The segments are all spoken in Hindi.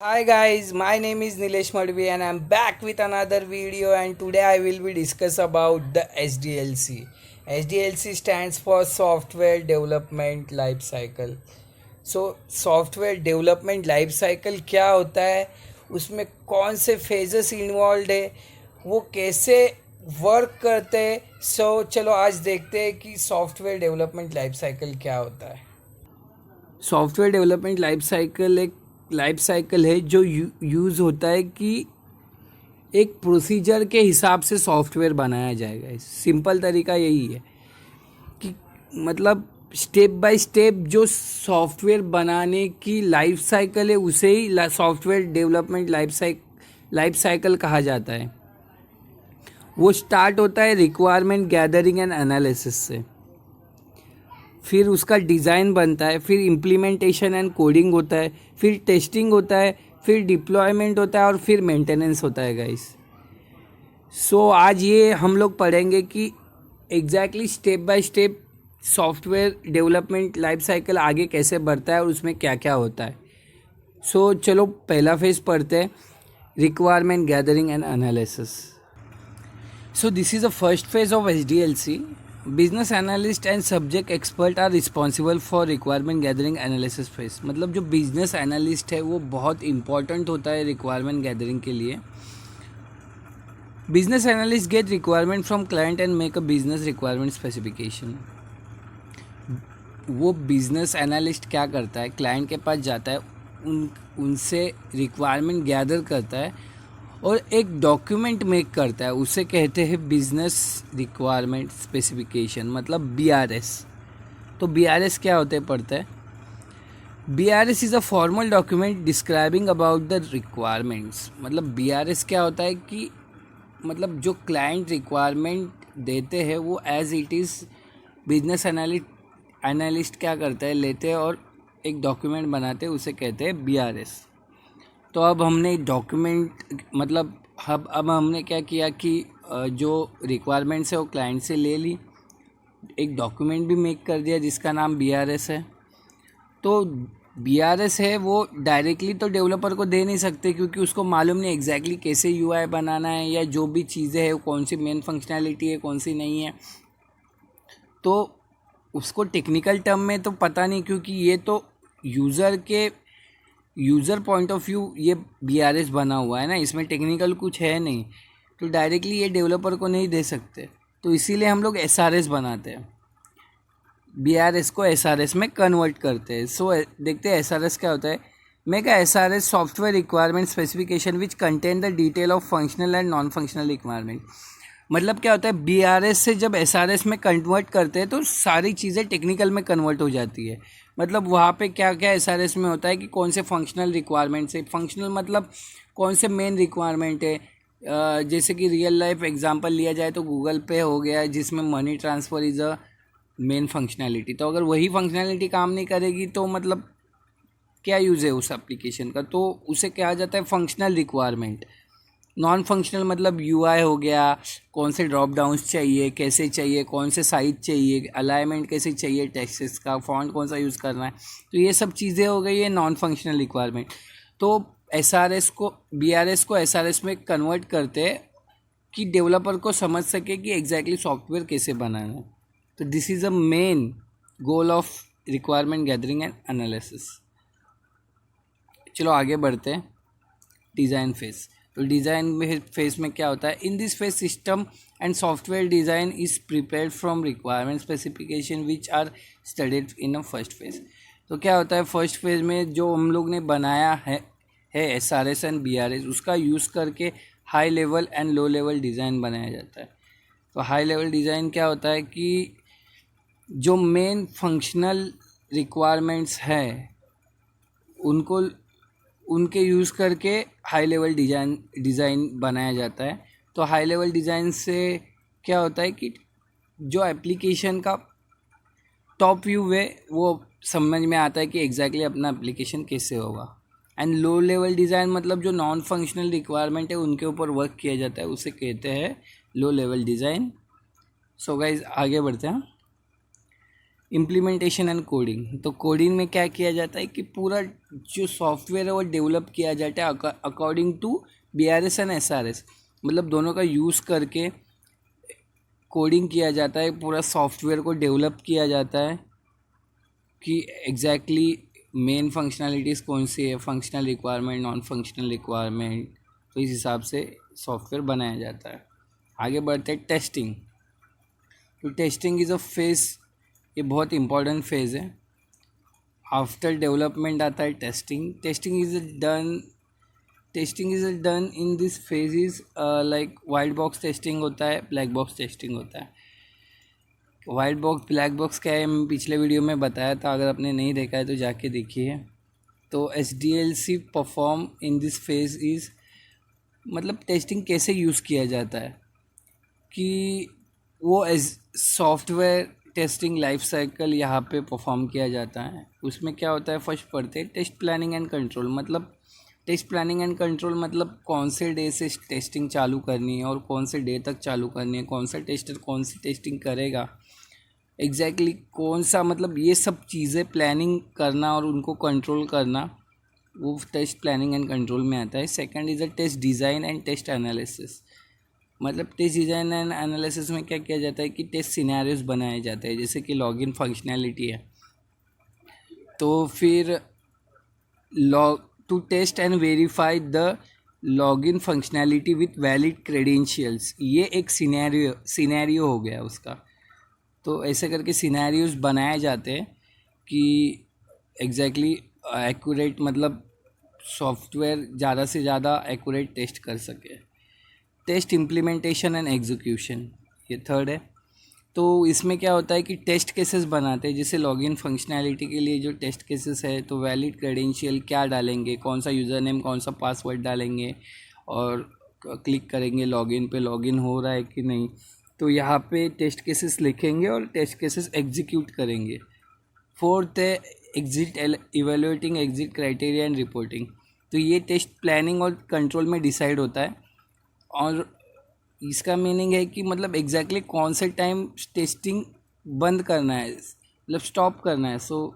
Hi guys, my name is Nilesh Madhvi and I'm back with another video, and today I will be discuss about the SDLC. SDLC stands for Software Development Life Cycle. Software development life cycle क्या होता है, उसमें कौन से फेजेस इन्वॉल्व है, वो कैसे वर्क करते हैं। चलो आज देखते हैं कि सॉफ्टवेयर डेवलपमेंट लाइफ साइकिल क्या होता है। सॉफ्टवेयर डेवलपमेंट लाइफ साइकिल एक लाइफ साइकिल है जो यूज़ होता है कि एक प्रोसीजर के हिसाब से सॉफ्टवेयर बनाया जाएगा। सिंपल तरीका यही है कि मतलब स्टेप बाय स्टेप जो सॉफ्टवेयर बनाने की लाइफ साइकिल है उसे ही सॉफ्टवेयर डेवलपमेंट लाइफ साइकिल कहा जाता है। वो स्टार्ट होता है रिक्वायरमेंट गैदरिंग एंड एनालिसिस से, फिर उसका डिज़ाइन बनता है, फिर इम्प्लीमेंटेशन एंड कोडिंग होता है, फिर टेस्टिंग होता है, फिर डिप्लॉयमेंट होता है और फिर मेंटेनेंस होता है गाइस। आज ये हम लोग पढ़ेंगे कि exactly step by step software development life cycle आगे कैसे बढ़ता है और उसमें क्या क्या होता है। चलो पहला फेज पढ़ते हैं, requirement gathering and analysis. This is the first phase of SDLC. Business analyst and subject expert are responsible for requirement gathering analysis phase. मतलब जो बिजनेस एनालिस्ट है वो बहुत इंपॉर्टेंट होता है रिक्वायरमेंट गैदरिंग के लिए। Business analyst get requirement from client and make a business requirement specification. वो बिजनेस एनालिस्ट क्या करता है, क्लाइंट के पास जाता है, उनसे रिक्वायरमेंट गैदर करता है और एक डॉक्यूमेंट मेक करता है, उसे कहते हैं बिजनेस रिक्वायरमेंट स्पेसिफिकेशन, मतलब BRS। तो BRS क्या होते हैं पढ़ते हैं। BRS is a formal document describing about the requirements. मतलब BRS क्या होता है कि मतलब जो क्लाइंट रिक्वायरमेंट देते हैं वो as it is business analyst क्या करता है, लेते हैं और एक डॉक्यूमेंट बनाते हैं, उसे कहते हैं BRS। तो अब हमने डॉक्यूमेंट मतलब अब हमने क्या किया कि जो रिक्वायरमेंट्स है वो क्लाइंट से ले ली, एक डॉक्यूमेंट भी मेक कर दिया जिसका नाम BRS है। तो BRS है वो डायरेक्टली तो डेवलपर को दे नहीं सकते क्योंकि उसको मालूम नहीं एग्जैक्टली कैसे UI बनाना है या जो भी चीज़ें हैं कौन सी मेन फंक्शनैलिटी है कौन सी नहीं है। तो उसको टेक्निकल टर्म में तो पता नहीं, क्योंकि ये तो यूज़र पॉइंट ऑफ व्यू ये BRS बना हुआ है ना, इसमें टेक्निकल कुछ है नहीं, तो डायरेक्टली ये डेवलपर को नहीं दे सकते। तो इसीलिए हम लोग SRS बनाते हैं, BRS को SRS में कन्वर्ट करते हैं। देखते हैं SRS क्या होता है। Make a SRS software requirement specification which contain the detail of functional and non functional requirement. मतलब क्या होता है, BRS से जब SRS में कन्वर्ट करते हैं तो सारी चीज़ें टेक्निकल में कन्वर्ट हो जाती है। मतलब वहाँ पे क्या क्या SRS में होता है कि कौन से फंक्शनल रिक्वायरमेंट्स है, फंक्शनल मतलब कौन से मेन रिक्वायरमेंट है। जैसे कि रियल लाइफ एग्जांपल लिया जाए तो गूगल पे हो गया जिसमें money transfer is a main functionality. तो अगर वही फंक्शनैलिटी काम नहीं करेगी तो मतलब क्या यूज़ है उस एप्लीकेशन का, तो उसे कहा जाता है फंक्शनल रिक्वायरमेंट। नॉन फंक्शनल मतलब UI हो गया, कौन से ड्रॉप डाउन्स चाहिए, कैसे चाहिए, कौन से साइज चाहिए, अलाइनमेंट कैसे चाहिए, टेक्स्ट का फॉन्ट कौन सा यूज़ करना है, तो ये सब चीज़ें हो गई है नॉन फंक्शनल रिक्वायरमेंट। तो BRS को SRS में कन्वर्ट करते हैं कि डेवलपर को समझ सके कि एग्जैक्टली सॉफ्टवेयर कैसे बनाना है। तो this is a main goal of requirement gathering and analysis. चलो आगे बढ़ते हैं, डिज़ाइन फेज। तो डिज़ाइन फेज में क्या होता है, in this phase system and software design is prepared from requirement specification which are studied in a first phase. तो क्या होता है, फर्स्ट फेज में जो हम लोग ने बनाया है SRS एंड BRS, उसका यूज़ करके high level and low level design बनाया जाता है। तो हाई लेवल डिज़ाइन क्या होता है कि जो मेन फंक्शनल रिक्वायरमेंट्स हैं उनको उनके यूज़ करके हाई लेवल डिज़ाइन बनाया जाता है। तो हाई लेवल डिज़ाइन से क्या होता है कि जो एप्लीकेशन का टॉप व्यू है वो समझ में आता है कि एग्जैक्टली अपना एप्लीकेशन कैसे होगा। एंड लो लेवल डिज़ाइन मतलब जो नॉन फंक्शनल रिक्वायरमेंट है उनके ऊपर वर्क किया जाता है, उसे कहते हैं लो लेवल डिज़ाइन। गाइज आगे बढ़ते हैं। Implementation and coding. तो कोडिंग में क्या किया जाता है कि पूरा जो सॉफ्टवेयर है वो डेवलप किया जाता है according to BRS and SRS, मतलब दोनों का यूज़ करके कोडिंग किया जाता है, पूरा सॉफ्टवेयर को डेवलप किया जाता है कि एग्जैक्टली मेन फंक्शनैलिटीज़ कौन सी है, functional requirement, non functional requirement, तो इस हिसाब से सॉफ्टवेयर बनाया जाता है। आगे बढ़ते हैं टेस्टिंग। तो टेस्टिंग इज़ अ फेज़, ये बहुत इंपॉर्टेंट फेज़ है। आफ्टर डेवलपमेंट आता है testing. Testing is done in this phases like white box testing होता है, ब्लैक बॉक्स टेस्टिंग होता है। वाइट बॉक्स ब्लैक बॉक्स क्या है मैं पिछले वीडियो में बताया था, अगर आपने नहीं देखा है तो जाके देखिए। तो SDLC perform in this phase is, मतलब टेस्टिंग कैसे यूज़ किया जाता है कि वो as software testing life cycle यहाँ पे परफॉर्म किया जाता है। उसमें क्या होता है, फर्स्ट पढ़ते हैं टेस्ट प्लानिंग एंड कंट्रोल। मतलब टेस्ट प्लानिंग एंड कंट्रोल मतलब कौन से डे से टेस्टिंग चालू करनी है और कौन से डे तक चालू करनी है, कौन सा टेस्टर कौन सी टेस्टिंग करेगा, एग्जैक्टली कौन सा, मतलब ये सब चीज़ें प्लानिंग करना और उनको कंट्रोल करना, वो टेस्ट प्लानिंग एंड कंट्रोल में आता है। Second is a test design and test analysis. मतलब टेस्ट डिज़ाइन एंड एनालिसिस में क्या किया जाता है कि टेस्ट सिनेरियोज बनाए जाते हैं, जैसे कि लॉगिन फंक्शनैलिटी है तो फिर to test and verify the login functionality with valid credentials, ये एक सिनेरियो हो गया उसका। तो ऐसे करके सिनेरियोज बनाए जाते हैं कि एग्जैक्टली एक्यूरेट, मतलब सॉफ्टवेयर ज़्यादा से ज़्यादा एक्यूरेट टेस्ट कर सके। टेस्ट इम्प्लीमेंटेशन एंड एग्जीक्यूशन, ये थर्ड है। तो इसमें क्या होता है कि टेस्ट केसेस बनाते हैं, जैसे लॉगिन फंक्शनैलिटी के लिए जो टेस्ट केसेस है तो वैलिड क्रेडेंशियल क्या डालेंगे, कौन सा यूज़र नेम कौन सा पासवर्ड डालेंगे और क्लिक करेंगे लॉगिन पे, लॉगिन हो रहा है कि नहीं, तो यहाँ पे टेस्ट केसेस लिखेंगे और टेस्ट केसेस एग्जीक्यूट करेंगे। फोर्थ है evaluating exit criteria and reporting. तो ये टेस्ट प्लानिंग और कंट्रोल में डिसाइड होता है और इसका मीनिंग है कि मतलब एग्जैक्टली कौन से टाइम टेस्टिंग बंद करना है, मतलब स्टॉप करना है। सो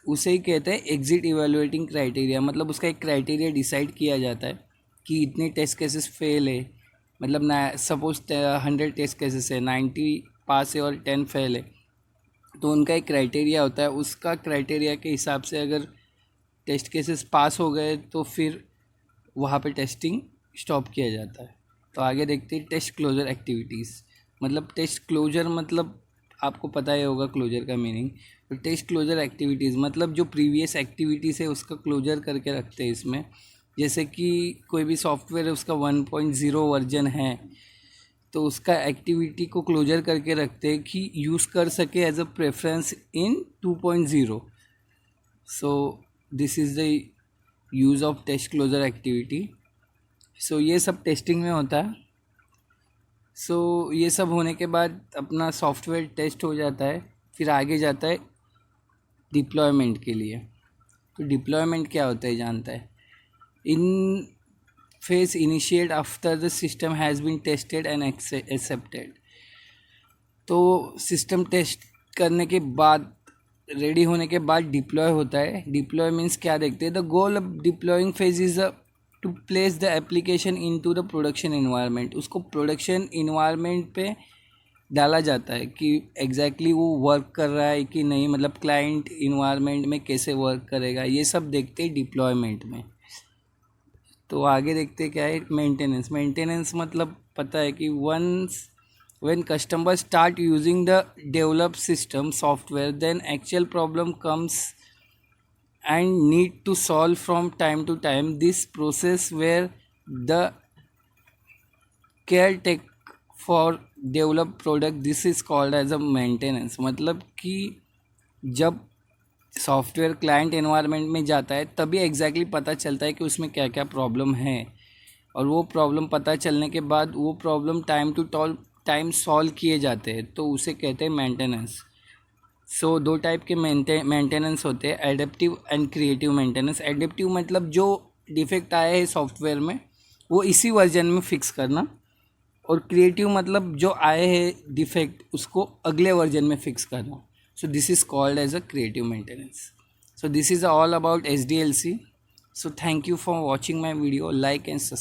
उसे ही कहते हैं एग्जिट इवेल्युएटिंग क्राइटेरिया। मतलब उसका एक क्राइटेरिया डिसाइड किया जाता है कि इतने टेस्ट केसेस फेल है, मतलब ना सपोज 100 टेस्ट केसेस है, 90 पास है और 10 फेल है, तो उनका एक क्राइटेरिया होता है। उसका क्राइटेरिया के हिसाब से अगर टेस्ट केसेस पास हो गए तो फिर वहाँ पे टेस्टिंग स्टॉप किया जाता है। तो आगे देखते हैं टेस्ट क्लोजर एक्टिविटीज़। मतलब टेस्ट क्लोजर मतलब आपको पता ही होगा क्लोजर का मीनिंग। तो टेस्ट क्लोजर एक्टिविटीज़ मतलब जो प्रीवियस एक्टिविटीज़ है उसका क्लोजर करके रखते हैं इसमें। जैसे कि कोई भी सॉफ्टवेयर है उसका 1.0 वर्जन है तो उसका एक्टिविटी को क्लोजर करके रखते हैं कि यूज़ कर सके as a preference in 2.0। So this is the use of test closure activity. सो ये सब टेस्टिंग में होता है। सो ये सब होने के बाद अपना सॉफ्टवेयर टेस्ट हो जाता है, फिर आगे जाता है डिप्लॉयमेंट के लिए। तो डिप्लॉयमेंट क्या होता है जानता है, in phase initiate after the system has been tested and accepted. तो सिस्टम टेस्ट करने के बाद, रेडी होने के बाद डिप्लॉय होता है। डिप्लॉय मीन्स क्या देखते हैं, the goal of deploying phase is to place the application into the production environment. उसको प्रोडक्शन इन्वायरमेंट पे डाला जाता है कि एग्जैक्टली वो वर्क कर रहा है कि नहीं, मतलब क्लाइंट इन्वायरमेंट में कैसे वर्क करेगा, ये सब देखते हैं डिप्लॉयमेंट में। तो आगे देखते क्या है मेंटेनेंस। मेंटेनेंस मतलब पता है कि once when customers start using the developed system software, then actual problem comes and need to solve from time to time. This process where the care take for developed product, this is called as a maintenance। मतलब कि जब सॉफ्टवेयर क्लाइंट एनवायरनमेंट में जाता है तभी एग्जैक्टली पता चलता है कि उसमें क्या क्या प्रॉब्लम है, और वो प्रॉब्लम पता चलने के बाद वो प्रॉब्लम टाइम सॉल्व किए जाते हैं, तो उसे कहते हैं मेंटेनेंस। सो दो टाइप के मेंटेनेंस होते हैं, adaptive and creative maintenance. Adaptive मतलब जो डिफेक्ट आया है सॉफ्टवेयर में वो इसी वर्जन में फिक्स करना, और क्रिएटिव मतलब जो आए हैं डिफेक्ट उसको अगले वर्जन में फिक्स करना. So this is called as a creative maintenance. So this is all about SDLC. So thank you for watching my video. Like and subscribe.